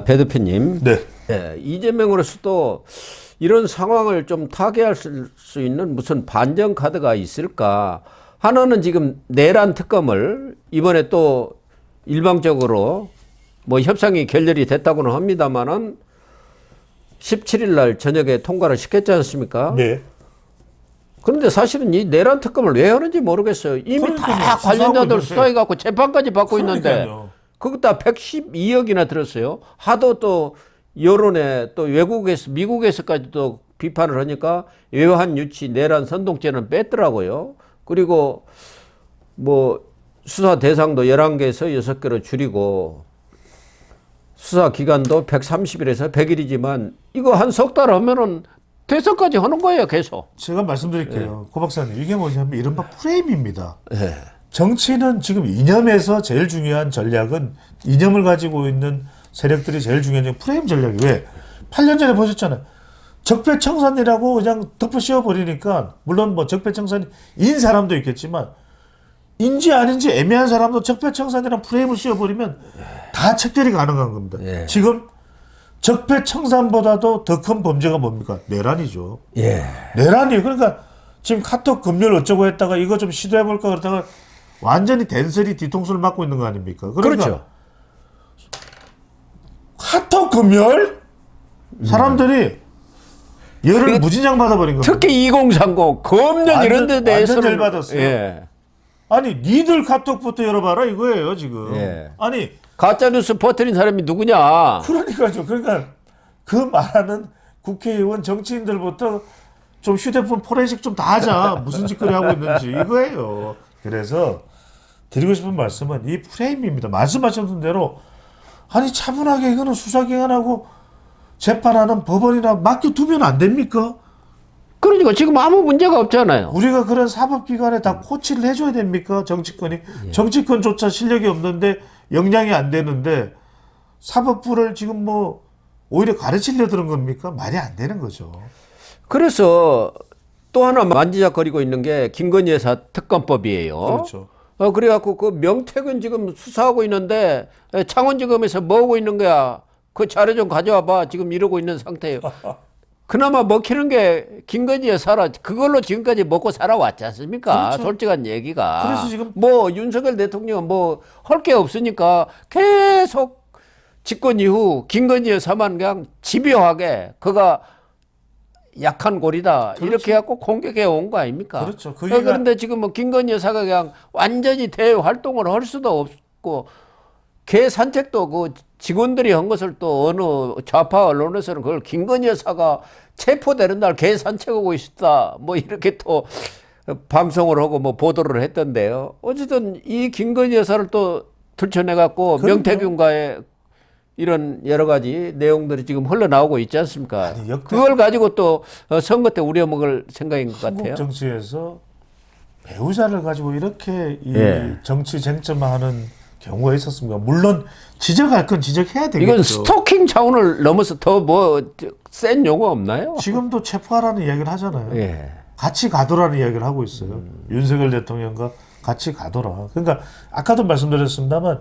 배 대표님. 네. 네, 이재명으로서도 이런 상황을 좀 타개할 수 있는 무슨 반전 카드가 있을까? 하나는 지금 내란 특검을 이번에 또 일방적으로 뭐 협상이 결렬이 됐다고는 합니다만은 17일 날 저녁에 통과를 시켰지 않습니까? 네. 그런데 사실은 이 내란 특검을 왜 하는지 모르겠어요. 이미 그러니까요. 다 관련자들 수사하고 수사해갖고 재판까지 받고 있는데 그러니까요. 그것도 112억이나 들었어요. 하도 또 여론에 또 외국에서 미국에서까지도 비판을 하니까 외환 유치 내란 선동죄는 뺐더라고요. 그리고 뭐 수사 대상도 11개에서 6개로 줄이고 수사 기간도 130일에서 100일이지만 이거 한 석 달 하면은 대선까지 하는 거예요, 계속. 제가 말씀드릴게요. 고 박사님, 이게 뭐냐면 이른바 프레임입니다. 네. 정치는 지금 이념에서 제일 중요한 전략은 이념을 가지고 있는 세력들이 제일 중요한 프레임 전략이 왜? 8년 전에 보셨잖아요. 적폐청산이라고 그냥 덮어 씌워버리니까 물론 뭐 적폐청산인 사람도 있겠지만 인지 아닌지 애매한 사람도 적폐청산이라는 프레임을 씌워버리면 다 척결이 가능한 겁니다. 예. 지금 적폐청산보다도 더 큰 범죄가 뭡니까? 내란이죠. 예. 내란이에요. 그러니까 지금 카톡 검열 어쩌고 했다가 이거 좀 시도해볼까 그러다가 완전히 댄설이 뒤통수를 맞고 있는 거 아닙니까? 그러니까 그렇죠. 카톡 검열? 사람들이 열을 무진장 받아버린 겁니다. 특히 2030 검열 이런 데 대해서는 완전 열받았어요. 예. 아니 니들 카톡부터 열어봐라 이거예요 지금. 예. 아니 가짜뉴스 퍼뜨린 사람이 누구냐? 그러니까요. 그러니까 그 말하는 국회의원 정치인들부터 좀 휴대폰 포렌식 좀 다 하자. 무슨 짓거리 하고 있는지 이거예요. 그래서 드리고 싶은 말씀은 이 프레임입니다. 말씀하셨던 대로 아니 차분하게 이거는 수사기관하고 재판하는 법원이나 맡겨두면 안 됩니까? 그러니까 지금 아무 문제가 없잖아요. 우리가 그런 사법기관에 다 코치를 해줘야 됩니까? 정치권이. 정치권조차 실력이 없는데 역량이 안 되는데 사법부를 지금 뭐 오히려 가르치려 드는 겁니까? 말이 안 되는 거죠. 그래서 또 하나 만지작거리고 있는 게 김건희 여사 특검법이에요. 그렇죠. 그래갖고 그 명태균 지금 수사하고 있는데 창원지검에서 뭐 하고 있는 거야? 그 자료 좀 가져와 봐. 지금 이러고 있는 상태예요. 그나마 먹히는 게 김건희 여사라 그걸로 지금까지 먹고 살아왔지 않습니까? 그렇죠. 솔직한 얘기가. 그래서 지금 뭐 윤석열 대통령은 뭐 할 게 없으니까 계속 집권 이후 김건희 여사만 그냥 집요하게 그가 약한 고리다. 그렇죠. 이렇게 해갖고 공격해 온 거 아닙니까? 그렇죠. 그런데 지금 뭐 김건희 여사가 그냥 완전히 대외 활동을 할 수도 없고 개 산책도 그 직원들이 한 것을 또 어느 좌파 언론에서는 그걸 김건희 여사가 체포되는 날 개 산책하고 있었다. 뭐 이렇게 또 방송을 하고 뭐 보도를 했던데요. 어쨌든 이 김건희 여사를 또 들춰내갖고 명태균과의 이런 여러 가지 내용들이 지금 흘러나오고 있지 않습니까? 아니, 역대 그걸 가지고 또 선거 때 우려먹을 생각인 것 한국 같아요. 정치에서 배우자를 가지고 이렇게 이 예. 정치 쟁점하는 경우가 있었습니다. 물론 지적할 건 지적해야 되겠죠. 이건 스토킹 차원을 넘어서 더 뭐 센 용어 없나요? 지금도 체포하라는 이야기를 하잖아요. 예. 같이 가도라는 이야기를 하고 있어요. 윤석열 대통령과 같이 가도라. 그러니까 아까도 말씀드렸습니다만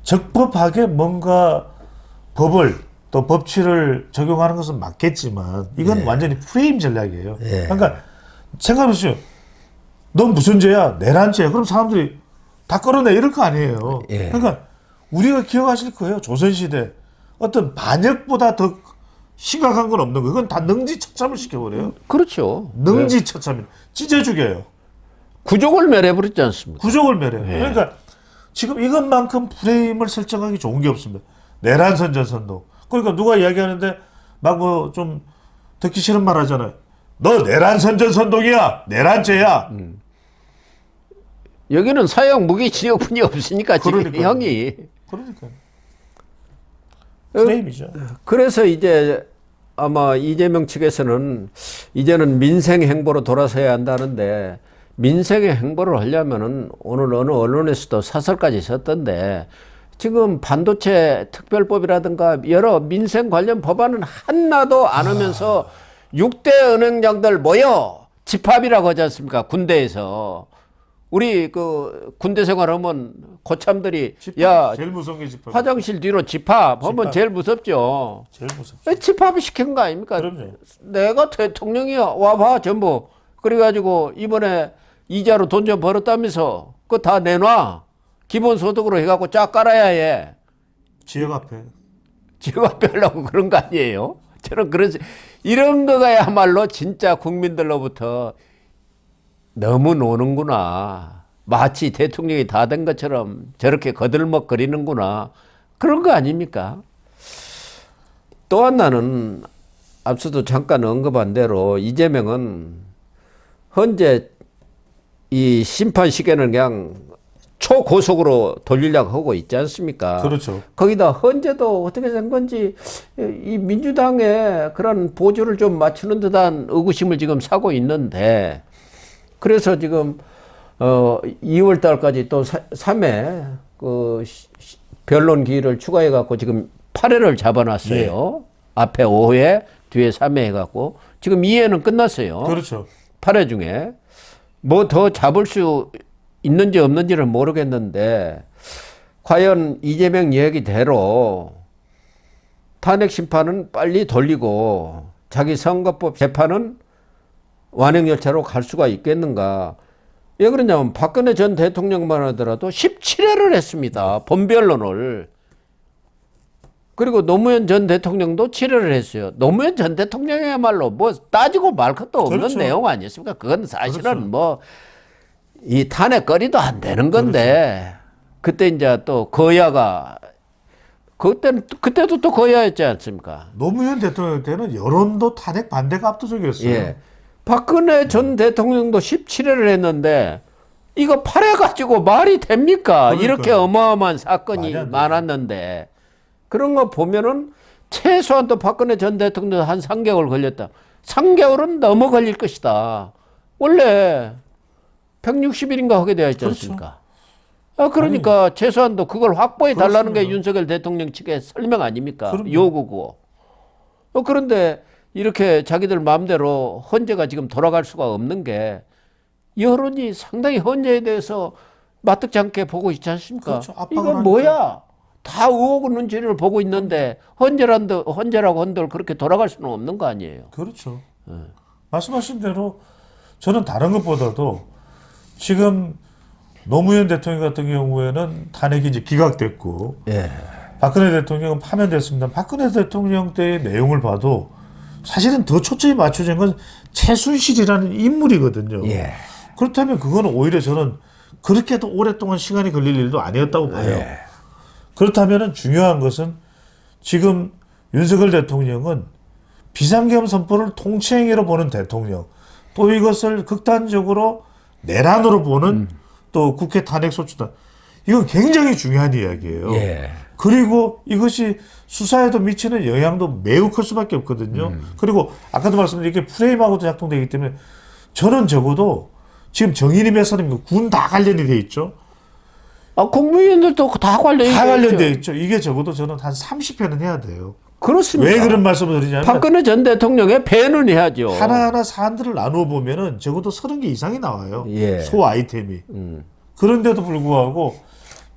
적법하게 뭔가 법을 또 법치를 적용하는 것은 맞겠지만 이건 완전히 프레임 전략이에요. 그러니까 생각해보세요. 넌 무슨 죄야? 내란 죄야. 그럼 사람들이 다 끌어내 이럴 거 아니에요. 그러니까 우리가 기억하실 거예요. 조선시대 어떤 반역보다 더 심각한 건 없는 거예요. 그건 다 능지처참을 시켜버려요. 그렇죠. 능지처참이 찢어 죽여요. 구족을 멸해버렸지 않습니까? 구족을 멸해요. 그러니까 지금 이것만큼 프레임을 설정하기 좋은 게 없습니다. 내란 선전선동. 그러니까 누가 이야기하는데 막 뭐 좀 듣기 싫은 말 하잖아요. 너 내란 선전선동이야. 내란죄야. 여기는 사형 무기징역뿐이 없으니까 지금 그러니까요. 형이. 그러니까 프레임이죠. 그래서 이제 아마 이재명 측에서는 이제는 민생 행보로 돌아서야 한다는데 민생의 행보를 하려면은 오늘 어느 언론에서도 사설까지 썼던데 지금 반도체 특별법이라든가 여러 민생 관련 법안은 하나도 안 하면서 6대 은행장들 모여 집합이라고 하지 않습니까? 군대에서. 우리 그 군대 생활하면 고참들이 야 제일 무서운 게 집합. 화장실 뒤로 집합하면 집합. 제일 무섭죠. 제일 무섭죠. 집합을 시킨 거 아닙니까? 그럼요. 내가 대통령이야 와봐 전부. 그래가지고 이번에 이자로 돈 좀 벌었다면서 그거 다 내놔. 기본소득으로 해갖고 쫙 깔아야 해. 지역 앞에. 지역 앞에 하려고 그런 거 아니에요? 저는 이런 거가야말로 진짜 국민들로부터 너무 노는구나. 마치 대통령이 다 된 것처럼 저렇게 거들먹거리는구나. 그런 거 아닙니까? 또 하나는 앞서도 잠깐 언급한 대로 이재명은 현재 이 심판 시계는 그냥 초고속으로 돌리려고 하고 있지 않습니까? 그렇죠. 거기다 헌재도 어떻게 된 건지 이 민주당의 그런 보조를 좀 맞추는 듯한 의구심을 지금 사고 있는데 그래서 지금 2월 달까지 또 3회 그 변론 기일을 추가해 갖고 지금 8회를 잡아놨어요. 앞에 5회, 뒤에 3회 해갖고 지금 2회는 끝났어요. 그렇죠. 8회 중에 뭐 더 잡을 수 있는지 없는지는 모르겠는데 과연 이재명 이야기대로 탄핵 심판은 빨리 돌리고 자기 선거법 재판은 완행 열차로 갈 수가 있겠는가? 왜 그러냐면 박근혜 전 대통령만 하더라도 17회를 했습니다. 본변론을. 그리고 노무현 전 대통령도 7회를 했어요. 노무현 전 대통령이야말로 뭐 따지고 말 것도 없는 그렇죠. 내용 아니었습니까? 그건 사실은 그렇죠. 뭐 이 탄핵거리도 안 되는 건데 그때 이제 또 거야가 그때도 또 거야였지 않습니까? 노무현 대통령 때는 여론도 탄핵 반대가 압도적이었어요. 예. 박근혜 전 대통령도 17회를 했는데 이거 8회 가지고 말이 됩니까? 그러니까요. 이렇게 어마어마한 사건이 말이 안 되죠. 많았는데 그런 거 보면은 최소한 또 박근혜 전 대통령 한 3개월 걸렸다. 3개월은 넘어 걸릴 것이다. 원래 160일인가 하게 되어 있지 그렇죠. 않습니까? 그러니까 최소한도 그걸 확보해 달라는 게 윤석열 대통령 측의 설명 아닙니까? 그럼요. 요구고. 그런데 이렇게 자기들 마음대로 헌재가 지금 돌아갈 수가 없는 게 여론이 상당히 헌재에 대해서 마뜩지 않게 보고 있지 않습니까? 그렇죠. 압박을 이건 하니까. 뭐야? 다 의혹 눈치를 보고 있는데 헌재라고 한들 그렇게 돌아갈 수는 없는 거 아니에요? 그렇죠. 말씀하신 대로 저는 다른 것보다도 지금 노무현 대통령 같은 경우에는 탄핵이 이제 기각됐고 예. 박근혜 대통령은 파면됐습니다. 박근혜 대통령 때의 내용을 봐도 사실은 더 초점이 맞춰진 건 최순실이라는 인물이거든요. 예. 그렇다면 그거는 오히려 저는 그렇게도 오랫동안 시간이 걸릴 일도 아니었다고 봐요. 예. 그렇다면 중요한 것은 지금 윤석열 대통령은 비상계엄 선포를 통치행위로 보는 대통령, 또 이것을 극단적으로 내란으로 보는 또 국회 탄핵 소추단. 이건 굉장히 중요한 이야기예요. 예. 그리고 이것이 수사에도 미치는 영향도 매우 클 수밖에 없거든요. 그리고 아까도 말씀드린 게 프레임하고도 작동되기 때문에 저는 적어도 지금 정인이 몇 사람이고 군 다 관련이 돼 있죠. 국무위원들도 다 관련이 다 관련돼 있죠. 있죠. 이게 적어도 저는 한 30회는 해야 돼요. 그렇습니다. 왜 그런 말씀을 드리냐면 박근혜 전 대통령의 배는 해야죠. 하나하나 사안들을 나누어 보면은 적어도 30개 이상이 나와요. 예. 소 아이템이. 그런데도 불구하고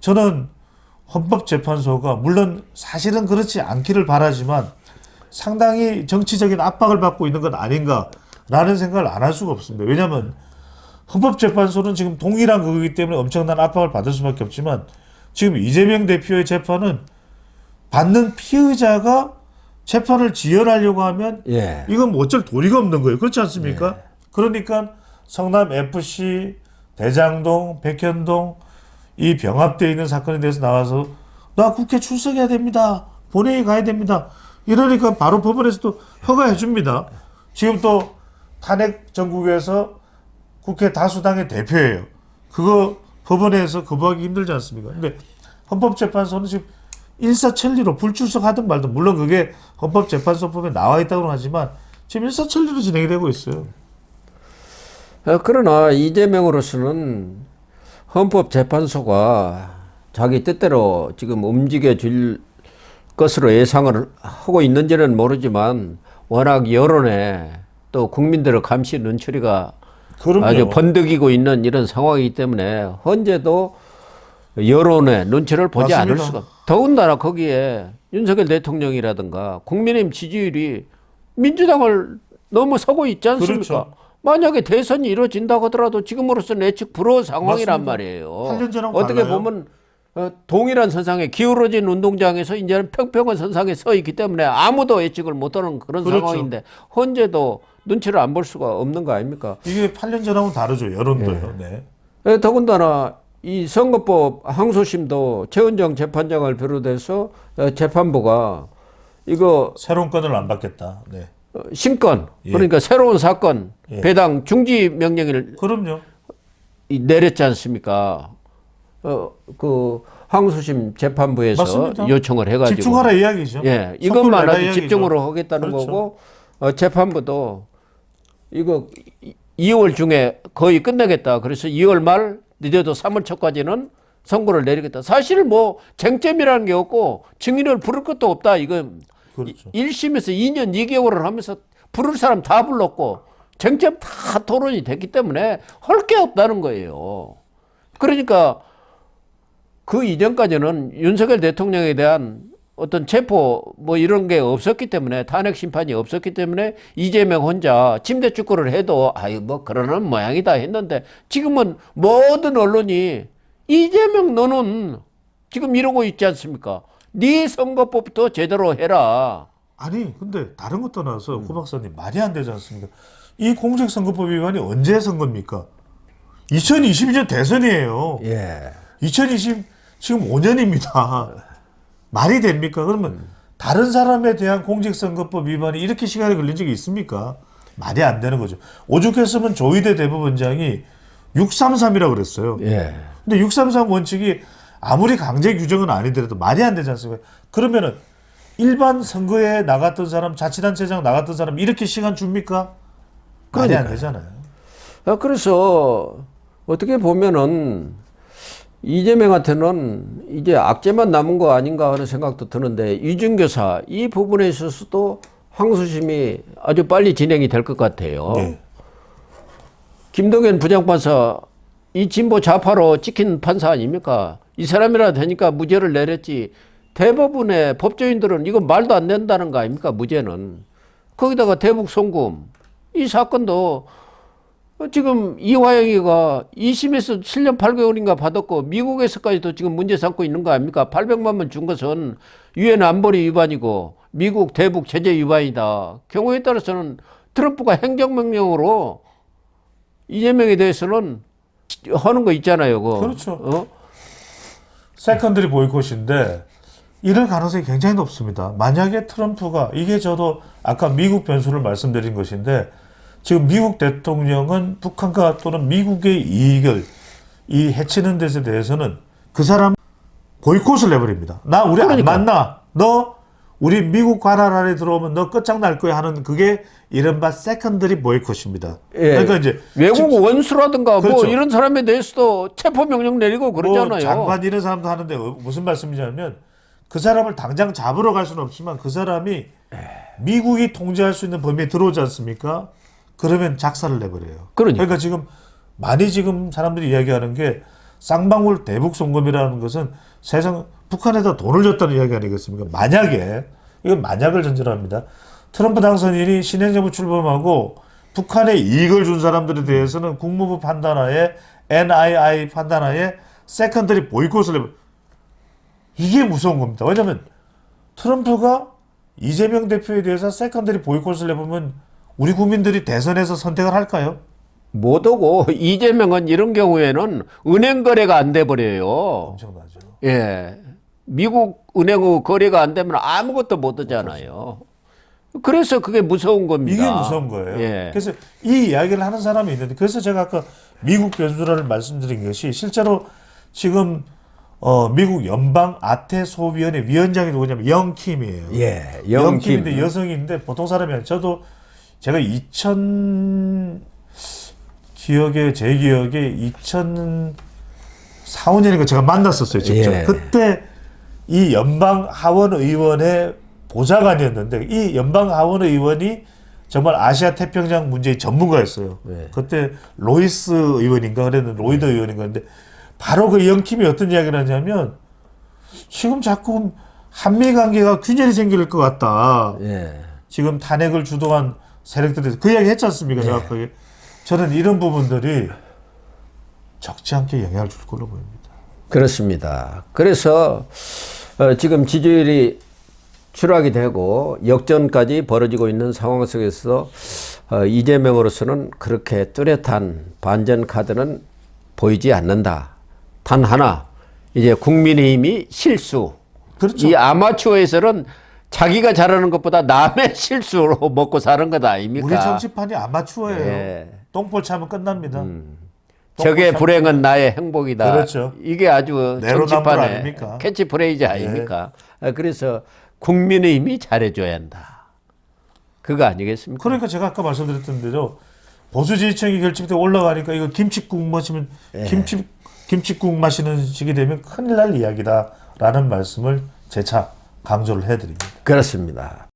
저는 헌법재판소가 물론 사실은 그렇지 않기를 바라지만 상당히 정치적인 압박을 받고 있는 것 아닌가라는 생각을 안 할 수가 없습니다. 왜냐하면 헌법재판소는 지금 동일한 거기 때문에 엄청난 압박을 받을 수밖에 없지만 지금 이재명 대표의 재판은 받는 피의자가 재판을 지연하려고 하면 예. 이건 뭐 어쩔 도리가 없는 거예요. 그렇지 않습니까? 그러니까 성남 FC, 대장동, 백현동 이 병합되어 있는 사건에 대해서 나와서 나 국회 출석해야 됩니다. 본회의 가야 됩니다. 이러니까 바로 법원에서도 허가해 줍니다. 지금 또 탄핵 전국에서 국회 다수당의 대표예요. 그거 법원에서 거부하기 힘들지 않습니까? 근데 헌법재판소는 지금 일사천리로 불출석하든 말든 물론 그게 헌법재판소법에 나와 있다고는 하지만 지금 일사천리로 진행이 되고 있어요. 그러나 이재명으로서는 헌법재판소가 자기 뜻대로 지금 움직여 줄 것으로 예상을 하고 있는지는 모르지만 워낙 여론에 또 국민들의 감시 눈초리가 그럼요. 아주 번득이고 있는 이런 상황이기 때문에 헌재도 여론의 눈치를 보지 맞습니다. 않을 수가. 더군다나 거기에 윤석열 대통령이라든가 국민의힘 지지율이 민주당을 넘어서고 있지 않습니까? 그렇죠. 만약에 대선이 이루어진다고 하더라도 지금으로서는 예측 불허 상황이란 맞습니다. 말이에요. 8년 전하고 어떻게 달라요. 보면 동일한 선상에 기울어진 운동장에서 이제는 평평한 선상에 서 있기 때문에 아무도 예측을 못하는 그런 그렇죠. 상황인데 헌재도 눈치를 안 볼 수가 없는 거 아닙니까? 이게 8년 전하고는 다르죠. 여론도요. 네. 더군다나 이 선거법 항소심도 최은정 재판장을 비롯해서 재판부가 이거 새로운 건을 안 받겠다. 네. 신건 예. 그러니까 새로운 사건 예. 배당 중지 명령을 그럼요. 내렸지 않습니까? 그 항소심 재판부에서 맞습니다. 요청을 해가지고 집중하라 이야기죠. 예, 속도를 이것만 내라 아주 이야기죠. 집중으로 하겠다는 그렇죠. 거고 재판부도 이거 2월 중에 거의 끝내겠다. 그래서 2월 말 늦어도 3월 초까지는 선고를 내리겠다. 사실 뭐 쟁점이라는 게 없고 증인을 부를 것도 없다. 이건 그렇죠. 1심에서 2년 2개월을 하면서 부를 사람 다 불렀고 쟁점 다 토론이 됐기 때문에 할 게 없다는 거예요. 그러니까 그 이전까지는 윤석열 대통령에 대한 어떤 체포 뭐 이런 게 없었기 때문에 탄핵 심판이 없었기 때문에 이재명 혼자 침대 축구를 해도 아유 뭐 그러는 모양이다 했는데 지금은 모든 언론이 이재명 너는 지금 이러고 있지 않습니까? 네 선거법부터 제대로 해라. 아니 근데 다른 것 떠나서 고 박사님 말이 안 되지 않습니까? 이 공직선거법 위반이 언제 선거입니까? 2022년 대선이에요. 예. 2020 지금 5년입니다. 말이 됩니까? 그러면 다른 사람에 대한 공직선거법 위반이 이렇게 시간이 걸린 적이 있습니까? 말이 안 되는 거죠. 오죽했으면 조희대 대법원장이 633이라고 그랬어요. 예. 근데 633 원칙이 아무리 강제 규정은 아니더라도 말이 안 되지 않습니까? 그러면은 일반 선거에 나갔던 사람, 자치단체장 나갔던 사람 이렇게 시간 줍니까? 말이 안 되잖아요. 그래서 어떻게 보면은 이재명한테는 이제 악재만 남은 거 아닌가 하는 생각도 드는데 이준교사 이 부분에 있어서도 항소심이 아주 빨리 진행이 될 것 같아요. 네. 김동연 부장판사 이 진보 좌파로 찍힌 판사 아닙니까? 이 사람이라 되니까 무죄를 내렸지. 대부분의 법조인들은 이건 말도 안 된다는 거 아닙니까? 무죄는. 거기다가 대북 송금 이 사건도 지금 이화영이가 2심에서 7년 8개월인가 받았고 미국에서까지도 지금 문제 삼고 있는 거 아닙니까? 800만 원 준 것은 유엔 안보리 위반이고 미국 대북 제재 위반이다. 경우에 따라서는 트럼프가 행정명령으로 이재명에 대해서는 하는 거 있잖아요. 그거. 그렇죠. 세컨드리 보이콧인데 이럴 가능성이 굉장히 높습니다. 만약에 트럼프가 이게 저도 아까 미국 변수를 말씀드린 것인데 지금 미국 대통령은 북한과 또는 미국의 이익을 이 해치는 데에 대해서는 그 사람 보이콧을 내버립니다. 나 우리 그러니까. 안 만나. 너 우리 미국 관할 안에 들어오면 너 끝장날 거야 하는 그게 이른바 세컨드리 보이콧입니다. 예. 그러니까 이제 외국 원수라든가 그렇죠. 뭐 이런 사람에 대해서도 체포 명령 내리고 그러잖아요. 뭐 장관 이런 사람도 하는데 무슨 말씀이냐면 그 사람을 당장 잡으러 갈 수는 없지만 그 사람이 미국이 통제할 수 있는 범위에 들어오지 않습니까? 그러면 작사를 내버려요. 그러니까 지금 많이 지금 사람들이 이야기하는 게 쌍방울 대북 송금이라는 것은 세상 북한에다 돈을 줬다는 이야기 아니겠습니까? 만약에 이건 만약을 전제로 합니다. 트럼프 당선인이 신행정부 출범하고 북한에 이익을 준 사람들에 대해서는 국무부 판단하에 NII 판단하에 세컨더리 보이콧을 내버려. 이게 무서운 겁니다. 왜냐하면 트럼프가 이재명 대표에 대해서 세컨더리 보이콧을 내보면 우리 국민들이 대선에서 선택을 할까요? 못 오고 이재명은 이런 경우에는 은행 거래가 안 돼 버려요. 엄청나죠. 예. 미국 은행하고 거래가 안 되면 아무것도 못 하잖아요. 그래서 그게 무서운 겁니다. 이게 무서운 거예요. 예. 그래서 이 이야기를 하는 사람이 있는데 그래서 제가 아까 미국 변수를 말씀드린 것이 실제로 지금 미국 연방 아태소위원회 위원장이 누구냐면 영킴이에요. 예. 영킴인데 여성인데 보통 사람이 아니에요. 저도 제가 제 기억에 2004, 5년인가 제가 만났었어요. 직접. 예. 그때 이 연방 하원 의원의 보좌관이었는데 이 연방 하원 의원이 정말 아시아 태평양 문제의 전문가였어요. 네. 그때 로이스 의원인가 그랬는데 로이드 의원인가 근데 바로 그 영팀이 어떤 이야기를 하냐면 지금 자꾸 한미 관계가 균열이 생길 것 같다. 예. 지금 탄핵을 주도한 세력들에서 그 이야기 했지 않습니까? 정확하게. 저는 이런 부분들이 적지 않게 영향을 줄 걸로 보입니다. 그렇습니다. 그래서 지금 지지율이 추락이 되고 역전까지 벌어지고 있는 상황 속에서 이재명으로서는 그렇게 뚜렷한 반전 카드는 보이지 않는다. 단 하나, 이제 국민의힘이 실수. 그렇죠. 이 아마추어에서는 자기가 잘하는 것보다 남의 실수로 먹고 사는 것 아닙니까? 우리 정치판이 아마추어예요. 예. 똥볼 차면 끝납니다. 적의 불행은 나의 행복이다. 그렇죠. 이게 아주 내로남불 정치판의 아닙니까? 캐치프레이즈 아닙니까? 그래서 국민의힘이 잘해줘야 한다. 그거 아니겠습니까? 그러니까 제가 아까 말씀드렸던 대로 보수 지지층이 결집돼 올라가니까 이거 김치국 마시면 김치국 마시는 식이 되면 큰일 날 이야기다라는 말씀을 재차 강조를 해드립니다. 그렇습니다.